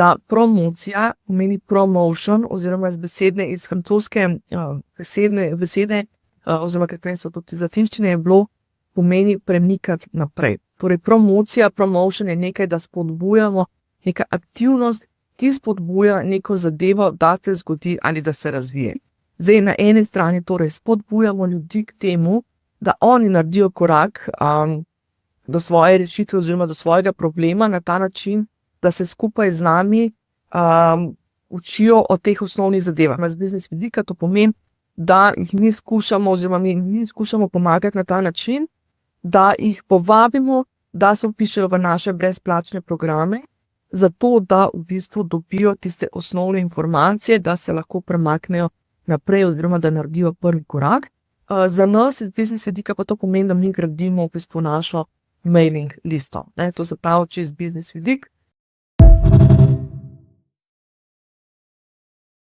da promocija pomeni promotion, oziroma iz francoske besede, oziroma kakve so tudi iz latinščine, je bilo pomeni premikati naprej. Torej, promocija, promotion je nekaj, da spodbujamo neka aktivnost, ki spodbuja neko zadevo, da te zgodi ali da se razvije. Zdaj, na eni strani torej spodbujamo ljudi k temu, da oni naredijo korak do svoje rešitve oziroma do svojega problema na ta način, da se skupaj z nami učijo o teh osnovnih zadevah. Z biznis vidika to pomeni, da jih mi skušamo oziroma mi skušamo pomagati na ta način, da jih povabimo, da se vpišejo v naše brezplačne programe, zato da v bistvu dobijo tiste osnovne informacije, da se lahko premaknejo naprej oziroma da naredijo prvi korak. Za nas iz biznis vidika pa to pomeni, da mi gradimo v bistvu našo mailing listo. To se pravi čez biznis vidik.